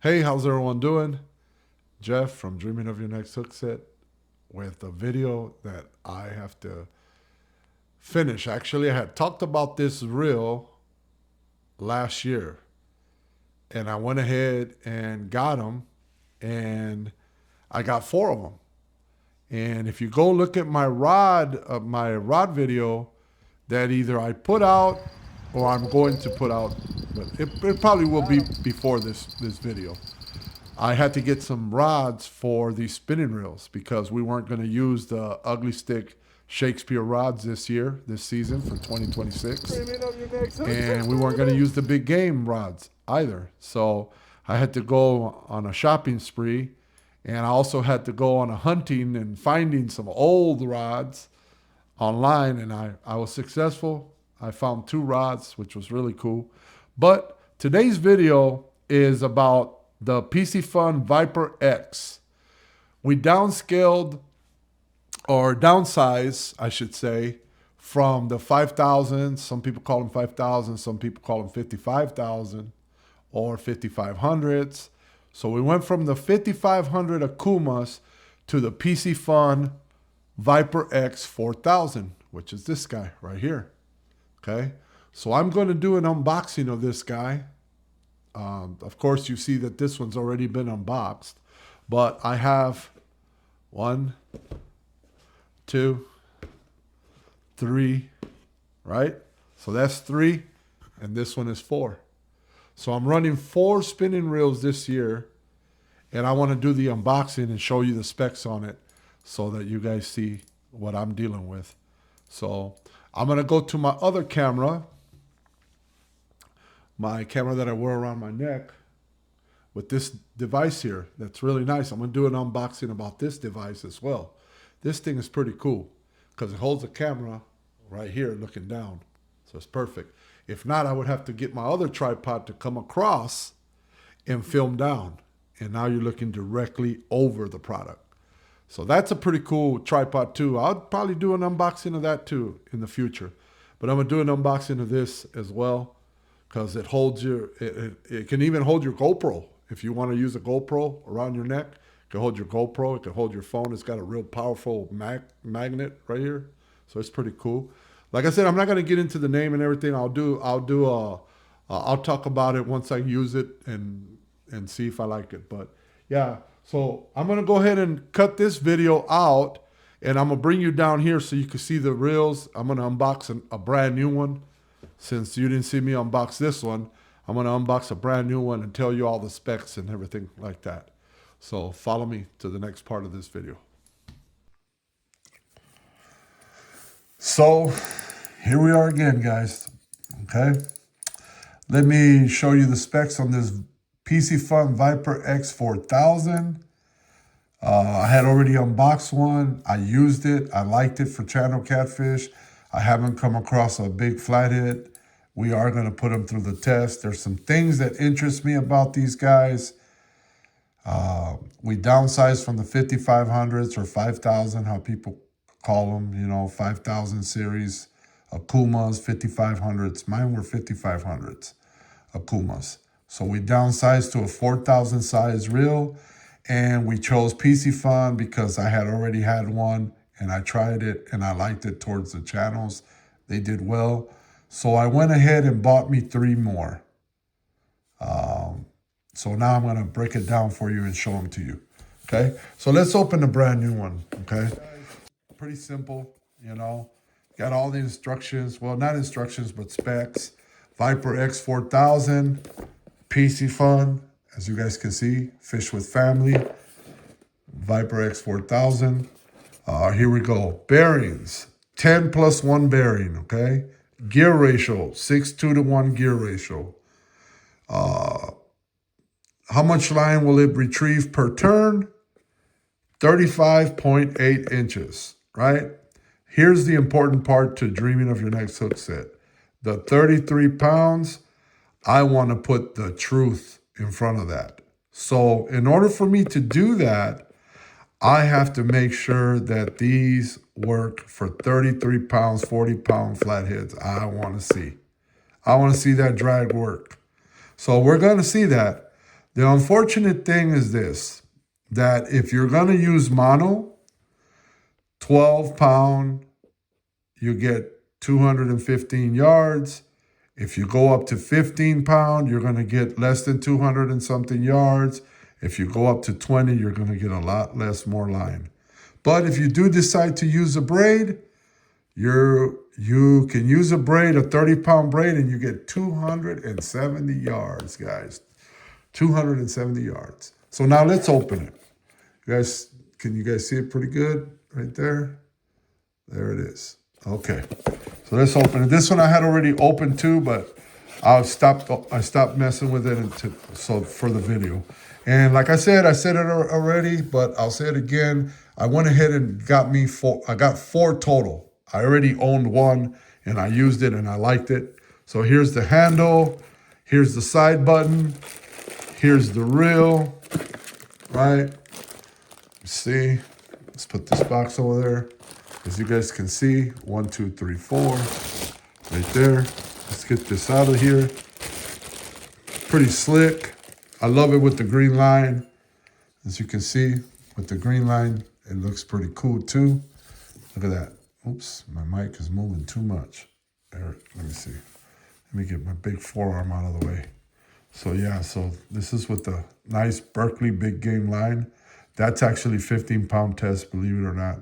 Hey, how's everyone doing? Jeff from Dreaming of Your Next Hook Set with a video that I have to finish. Actually, I had talked about this reel last year and I went ahead and got them, and I got four of them. And if you go look at my rod video that either I put out or I'm going to put out, but it probably will be before this video. I had to get some rods for these spinning reels because we weren't going to use the Ugly Stick Shakespeare rods this season for 2026. And we weren't going to use the Big Game rods either. So I had to go on a shopping spree, and I also had to go on a hunting and finding some old rods online, and I was successful. I found two rods, which was really cool. But today's video is about the Piscifun Viper X. We downscaled, or downsized, I should say, from the 5,000. Some people call them 5,000. Some people call them 55,000 or 5,500s. So we went from the 5,500 Akumas to the Piscifun Viper X 4,000, which is this guy right here. Okay, so I'm going to do an unboxing of this guy. Of course, you see that this one's already been unboxed, but I have 1, 2, 3, right? So that's 3, and this one is 4. So I'm running 4 spinning reels this year, and I want to do the unboxing and show you the specs on it so that you guys see what I'm dealing with. So I'm going to go to my other camera, my camera that I wear around my neck, with this device here. That's really nice. I'm going to do an unboxing about this device as well. This thing is pretty cool because it holds a camera right here looking down. So it's perfect. If not, I would have to get my other tripod to come across and film down. And now you're looking directly over the product. So that's a pretty cool tripod too. I'll probably do an unboxing of that too in the future. But I'm going to do an unboxing of this as well, because it holds it can even hold your GoPro. If you want to use a GoPro around your neck, it can hold your GoPro, it can hold your phone. It's got a real powerful magnet right here. So it's pretty cool. Like I said, I'm not going to get into the name and everything. I'll talk about it once I use it and see if I like it. But yeah, so I'm going to go ahead and cut this video out, and I'm going to bring you down here so you can see the reels. I'm going to unbox a brand new one. Since you didn't see me unbox this one, I'm going to unbox a brand new one and tell you all the specs and everything like that. So follow me to the next part of this video. So here we are again, guys. Okay. Let me show you the specs on this Piscifun Viper X 4000. I had already unboxed one. I used it. I liked it for channel catfish. I haven't come across a big flathead. We are going to put them through the test. There's some things that interest me about these guys. We downsized from the 5500s or 5000, how people call them, 5000 series. Akumas, 5500s. Mine were 5500s, Akumas. So we downsized to a 4000 size reel, and we chose Piscifun because I had already had one, and I tried it and I liked it towards the channels. They did well. So I went ahead and bought me 3 more. So now I'm going to break it down for you and show them to you. Okay. So let's open the brand new one. Okay. Pretty simple, Got all the instructions. Well, not instructions, but specs. Viper X 4000, Piscifun, as you guys can see, fish with family. Viper X 4000. Here we go. Bearings, 10 plus 1 bearing, okay? Gear ratio, 6:2 to 1 gear ratio. How much line will it retrieve per turn? 35.8 inches, right? Here's the important part to dreaming of your next hook set. The 33 pounds, I want to put the truth in front of that. So in order for me to do that, I have to make sure that these work for 33 pounds, 40-pound flatheads. I want to see that drag work. So we're going to see that. The unfortunate thing is this, that if you're going to use mono, 12 pound, you get 215 yards. If you go up to 15 pound, you're going to get less than 200 and something yards. If you go up to 20, you're going to get a lot less, more line. But if you do decide to use a braid, you can use a braid, a 30-pound braid, and you get 270 yards, guys. 270 yards. So now let's open it. Can you guys see it pretty good right there? There it is. Okay. So let's open it. This one I had already opened too, but I stopped messing with it so for the video. And like I said it already, but I'll say it again. I went ahead and I got 4 total. I already owned one and I used it and I liked it. So here's the handle, here's the side button, here's the reel, right? See, let's put this box over there. As you guys can see, 1, 2, 3, 4, right there. Let's get this out of here. Pretty slick. I love it with the green line. As you can see, with the green line, it looks pretty cool too. Look at that. Oops, my mic is moving too much. There, let me see. Let me get my big forearm out of the way. So yeah, so this is with the nice Trilene Big Game line. That's actually 15-pound test, believe it or not.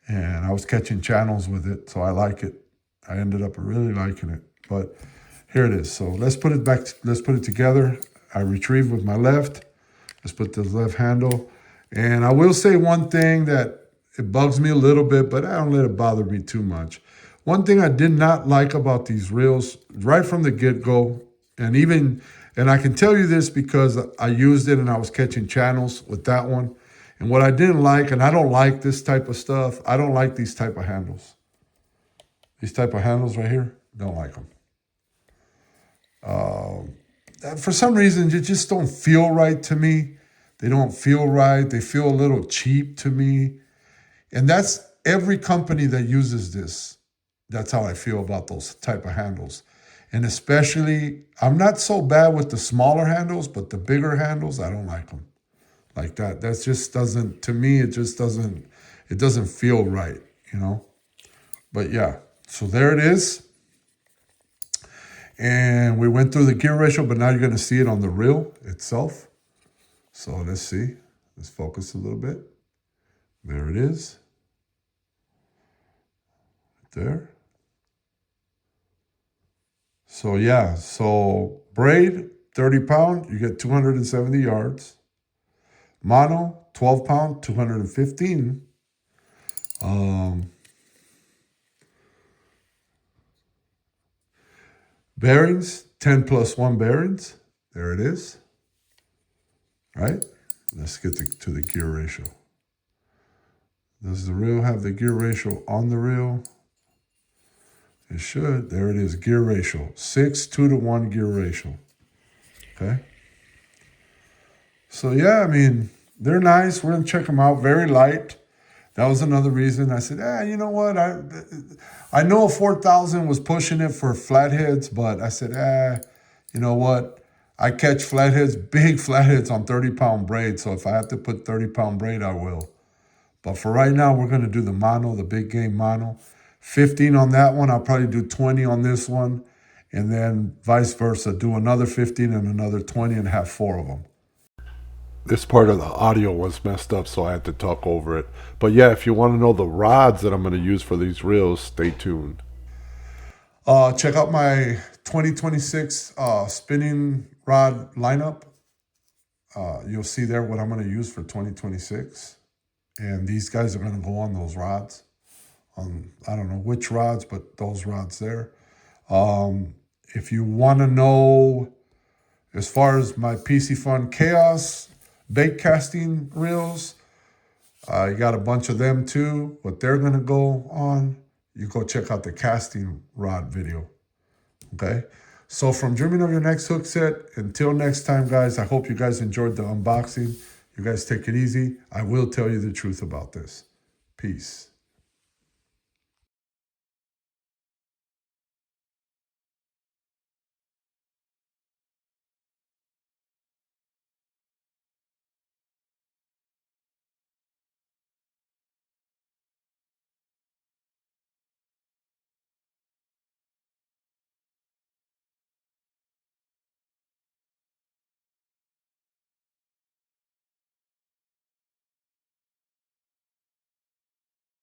And I was catching channels with it, so I like it. I ended up really liking it. But here it is. So let's put it back. Let's put it together. I retrieved with my left. Let's put the left handle. And I will say one thing that it bugs me a little bit, but I don't let it bother me too much. One thing I did not like about these reels right from the get-go, and I can tell you this because I used it and I was catching channels with that one. And what I didn't like, and I don't like this type of stuff, I don't like these type of handles. These type of handles right here, don't like them. For some reason, they just don't feel right to me. They don't feel right. They feel a little cheap to me. And that's every company that uses this. That's how I feel about those type of handles. And especially, I'm not so bad with the smaller handles, but the bigger handles, I don't like them. Like that. That just doesn't, to me, it doesn't feel right, you know? But yeah, so there it is. And we went through the gear ratio, but now you're going to see it on the reel itself. So let's see. Let's focus a little bit. There it is. There. So yeah, so braid, 30 pound, you get 270 yards. Mono, 12 pound, 215. Bearings, 10 plus 1 bearings. There it is. Right? Let's get to the gear ratio. Does the reel have the gear ratio on the reel? It should. There it is, gear ratio. 6:2-1 gear ratio. Okay? So yeah, I mean, they're nice. We're going to check them out. Very light. That was another reason. I said, you know what? I know a 4,000 was pushing it for flatheads, but I said, you know what? I catch flatheads, big flatheads on 30-pound braid. So if I have to put 30-pound braid, I will. But for right now, we're going to do the mono, the Big Game mono. 15 on that one. I'll probably do 20 on this one. And then vice versa. Do another 15 and another 20 and have 4 of them. This part of the audio was messed up, so I had to talk over it. But yeah, if you want to know the rods that I'm going to use for these reels, stay tuned. Check out my 2026 spinning rod lineup. You'll see there what I'm going to use for 2026. And these guys are going to go on those rods. I don't know which rods, but those rods there. If you want to know, as far as my Piscifun Chaos bait casting reels, you got a bunch of them too. What they're going to go on, you go check out the casting rod video. Okay? So from dreaming of your next hook set, until next time, guys, I hope you guys enjoyed the unboxing. You guys take it easy. I will tell you the truth about this. Peace.